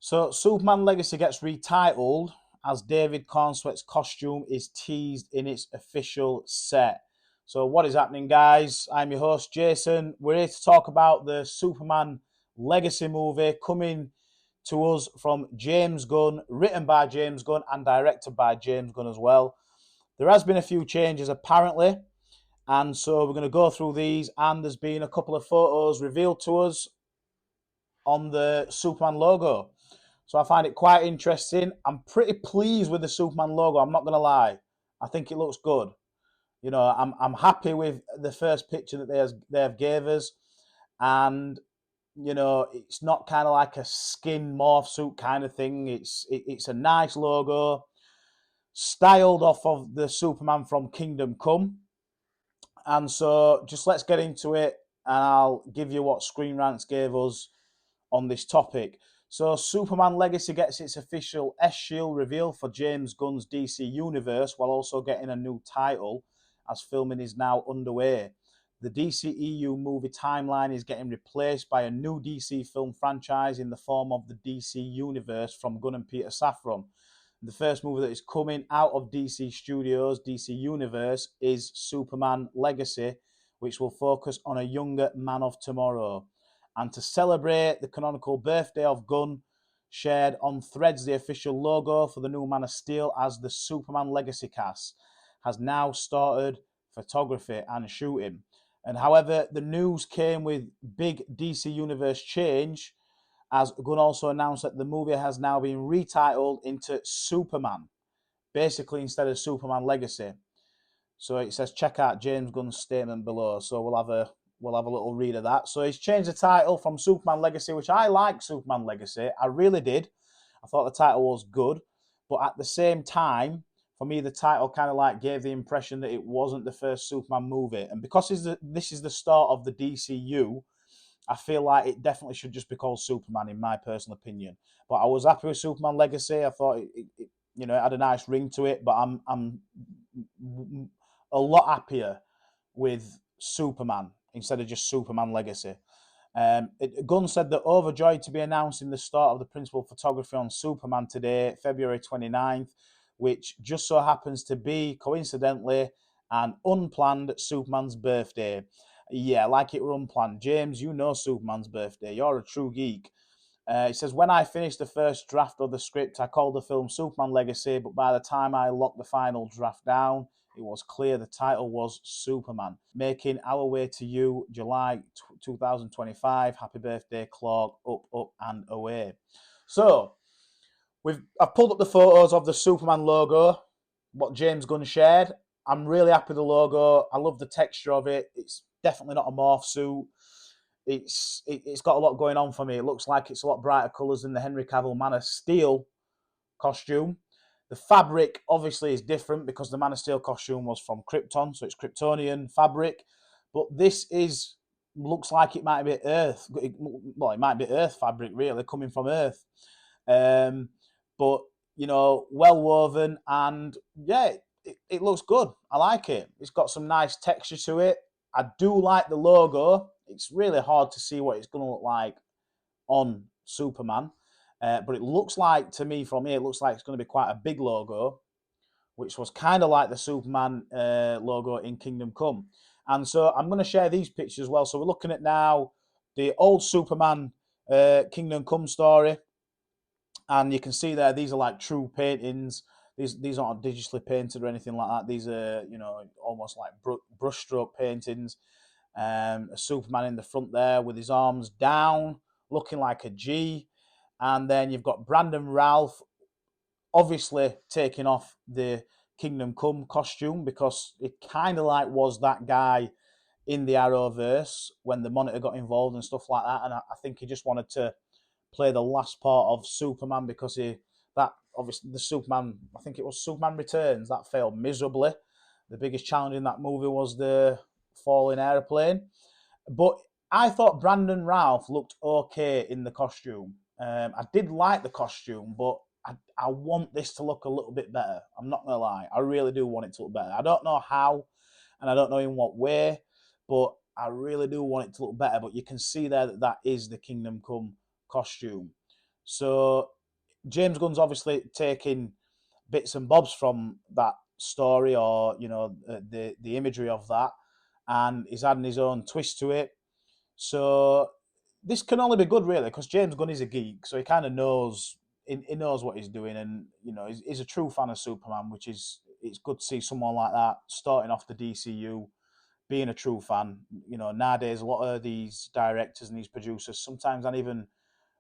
So Superman Legacy gets retitled as David Cornsweet's costume is teased in its official set. So what is happening, guys? I'm your host, Jason. We're here to talk about the Superman Legacy movie coming to us from James Gunn, written by James Gunn and directed by James Gunn as well. There has been a few changes apparently, and so we're going to go through these, and there's been a couple of photos revealed to us on the Superman logo. So I find it quite interesting. I'm pretty pleased with the Superman logo, I'm not going to lie. I think it looks good. You know, I'm happy with the first picture that they have gave us. And, you know, it's not kind of like a skin morph suit kind of thing. It's a nice logo, styled off of the Superman from Kingdom Come. And so just let's get into it, and I'll give you what Screen Rants gave us on this topic. So Superman Legacy gets its official S-Shield reveal for James Gunn's DC universe, while also getting a new title as filming is now underway. The DCEU movie timeline is getting replaced by a new DC film franchise in the form of the DC universe from Gunn and Peter Safran. The first movie that is coming out of DC Studios, DC Universe, is Superman Legacy, which will focus on a younger man of tomorrow. And to celebrate the canonical birthday of Gunn, shared on Threads the official logo for the new Man of Steel as the Superman Legacy cast has now started photography and shooting. And however, the news came with big DC Universe change, as Gunn also announced that the movie has now been retitled into Superman, basically instead of Superman Legacy. So it says, check out James Gunn's statement below. So we'll have a little read of that. So he's changed the title from Superman Legacy, which I like Superman Legacy. I really did. I thought the title was good. But at the same time, for me, the title kind of like gave the impression that it wasn't the first Superman movie. And because this is the start of the DCU, I feel like it definitely should just be called Superman, in my personal opinion. But I was happy with Superman Legacy. I thought it had a nice ring to it. But I'm a lot happier with Superman instead of just Superman Legacy. Gunn said that overjoyed to be announcing the start of the principal photography on Superman today, February 29th, which just so happens to be, coincidentally, an unplanned Superman's birthday. Yeah, like it were unplanned. James, you know Superman's birthday. You're a true geek. It says, when I finished the first draft of the script, I called the film Superman Legacy, but by the time I locked the final draft down, it was clear the title was Superman. Making our way to you, July 2025. Happy birthday, Clark. Up, up, and away. So, I've pulled up the photos of the Superman logo, what James Gunn shared. I'm really happy with the logo. I love the texture of it. It's definitely not a morph suit. It's got a lot going on for me. It looks like it's a lot brighter colours than the Henry Cavill Man of Steel costume. The fabric obviously is different because the Man of Steel costume was from Krypton, so it's Kryptonian fabric. But this looks like it might be Earth. Well, it might be Earth fabric, really, coming from Earth. But, well woven, and yeah, it looks good. I like it. It's got some nice texture to it. I do like the logo. It's really hard to see what it's going to look like on Superman. But it looks like, to me, from here, it looks like it's going to be quite a big logo, which was kind of like the Superman logo in Kingdom Come. And so I'm going to share these pictures as well. So we're looking at now the old Superman Kingdom Come story. And you can see there, these are like true paintings. These aren't digitally painted or anything like that. These are, almost like brushstroke paintings. A Superman in the front there with his arms down, looking like a G. And then you've got Brandon Routh, obviously taking off the Kingdom Come costume because it kind of like was that guy in the Arrowverse when the Monitor got involved and stuff like that. And I think he just wanted to play the last part of Superman because obviously the Superman, I think it was Superman Returns, that failed miserably. The biggest challenge in that movie was the falling airplane. But I thought Brandon Routh looked okay in the costume. I did like the costume, but I want this to look a little bit better. I'm not going to lie. I really do want it to look better. I don't know how, and I don't know in what way, but I really do want it to look better. But you can see there that is the Kingdom Come costume. So James Gunn's obviously taking bits and bobs from that story, or the imagery of that, and he's adding his own twist to it. So this can only be good, really, because James Gunn is a geek, so he kind of knows he knows what he's doing, and he's a true fan of Superman, which is it's good to see someone like that starting off the DCU, being a true fan. Nowadays a lot of these directors and these producers sometimes aren't even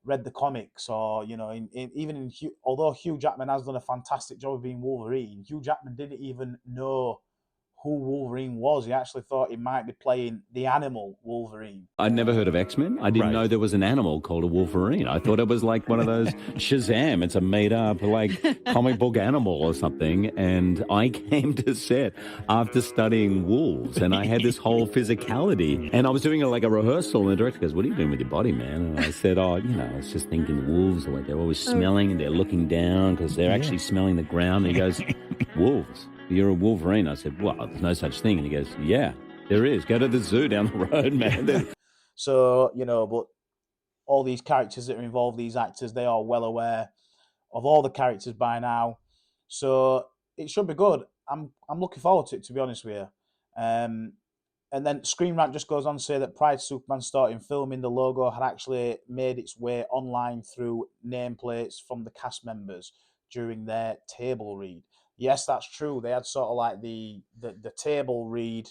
read the comics, or although Hugh Jackman has done a fantastic job of being Wolverine, Hugh Jackman didn't even know who Wolverine was. He actually thought he might be playing the animal Wolverine. I'd never heard of X-Men. I didn't know there was an animal called a Wolverine. I thought it was like one of those Shazam. It's a made-up comic book animal or something. And I came to set after studying wolves, and I had this whole physicality. And I was doing a rehearsal, and the director goes, "What are you doing with your body, man?" And I said, "Oh, I was just thinking wolves, they're always smelling and they're looking down because they're actually smelling the ground." And he goes, "Wolves? You're a Wolverine?" I said, "Well, there's no such thing." And he goes, "Yeah, there is. Go to the zoo down the road, man." So, but all these characters that are involved, these actors, they are well aware of all the characters by now. So it should be good. I'm looking forward to it, to be honest with you. And then Screen Rant just goes on to say that prior to Superman starting filming, the logo had actually made its way online through nameplates from the cast members during their table read. Yes, that's true. They had sort of like the table read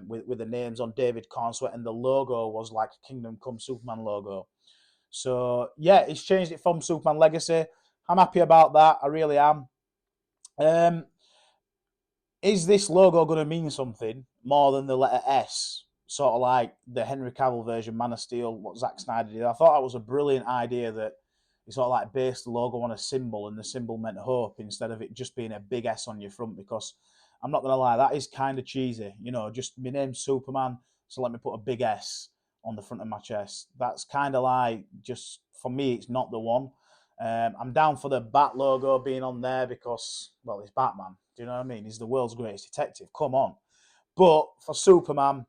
with the names on David Cornsweet, and the logo was like a Kingdom Come Superman logo. So yeah, it's changed it from Superman Legacy. I'm happy about that. I really am. Is this logo going to mean something more than the letter S? Sort of like the Henry Cavill version, Man of Steel, what Zack Snyder did. I thought that was a brilliant idea, that he sort of like based the logo on a symbol, and the symbol meant hope instead of it just being a big S on your front, because I'm not going to lie, that is kind of cheesy. Just my name's Superman, so let me put a big S on the front of my chest. That's kind of like, just for me, it's not the one. I'm down for the Bat logo being on there because, well, it's Batman. Do you know what I mean? He's the world's greatest detective. Come on. But for Superman,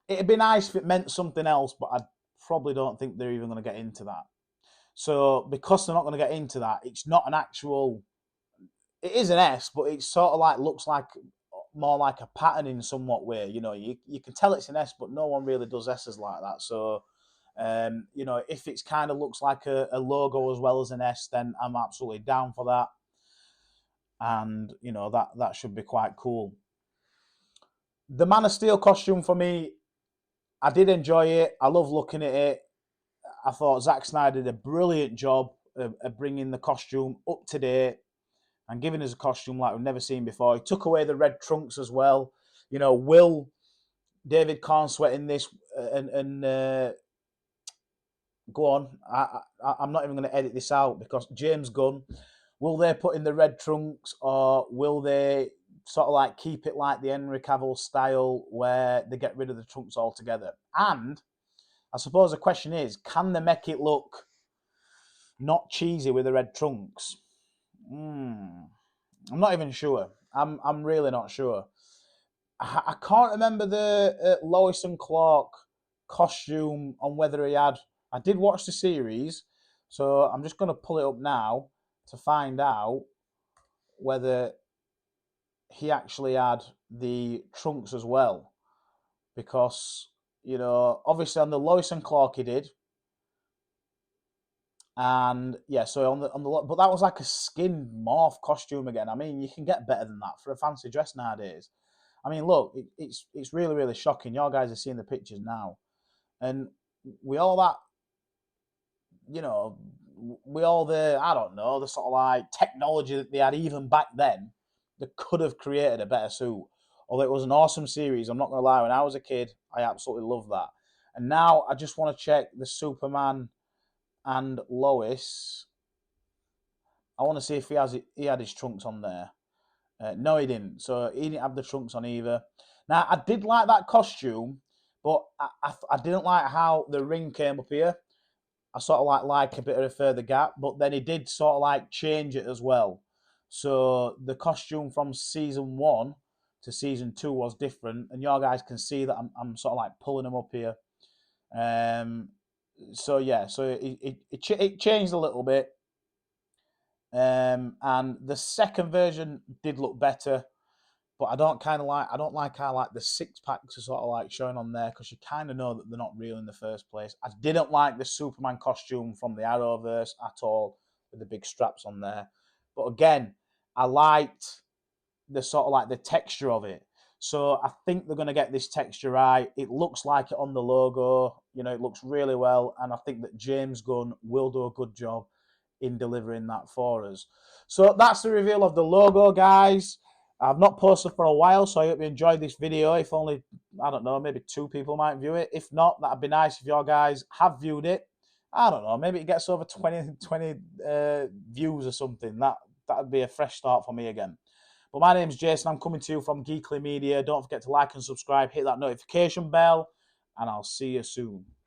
it'd be nice if it meant something else, but I probably don't think they're even going to get into that. So because they're not going to get into that, it's not an actual... It is an S, but it sort of like looks like more like a pattern in somewhat way. You can tell it's an S, but no one really does S's like that. So, if it's kind of looks like a logo as well as an S, then I'm absolutely down for that. And, that should be quite cool. The Man of Steel costume, for me, I did enjoy it. I love looking at it. I thought Zack Snyder did a brilliant job of bringing the costume up to date and giving us a costume like we've never seen before. He took away the red trunks as well. Will David Cornsweet in this and go on. I'm not even going to edit this out, because James Gunn, will they put in the red trunks, or will they sort of like keep it like the Henry Cavill style where they get rid of the trunks altogether? And I suppose the question is, can they make it look not cheesy with the red trunks? I'm not even sure. I'm really not sure. I can't remember the Lois and Clark costume on whether he had... I did watch the series, so I'm just going to pull it up now to find out whether he actually had the trunks as well. Because, obviously on the Lois and Clark he did. And yeah, so on the but that was like a skin morph costume again. I mean, you can get better than that for a fancy dress nowadays. I mean, look, it's really, really shocking. Your guys are seeing the pictures now. And with all that, with all the, I don't know, the sort of like technology that they had even back then, they could have created a better suit. Although it was an awesome series, I'm not going to lie, when I was a kid, I absolutely loved that. And now I just want to check the Superman and Lois. I want to see if he had his trunks on there. No, he didn't. So he didn't have the trunks on either. Now, I did like that costume, but I didn't like how the ring came up here. I sort of like a bit of a further gap, but then he did sort of like change it as well. So the costume from season 1 to season 2 was different, and your guys can see that I'm sort of like pulling them up here. So yeah, so it changed a little bit, and the second version did look better. But I don't like how like the six packs are sort of like showing on there, because you kind of know that they're not real in the first place. I didn't like the Superman costume from the Arrowverse at all, with the big straps on there. But again, I liked the sort of like the texture of it. So I think they're going to get this texture right. It looks like it on the logo. You know, it looks really well. And I think that James Gunn will do a good job in delivering that for us. So that's the reveal of the logo, guys. I've not posted for a while, so I hope you enjoyed this video. If only, I don't know, maybe 2 people might view it. If not, that'd be nice if your guys have viewed it. I don't know, maybe it gets over 20 views or something. That'd be a fresh start for me again. But my name's Jason. I'm coming to you from Geekly Media. Don't forget to like and subscribe, hit that notification bell, and I'll see you soon.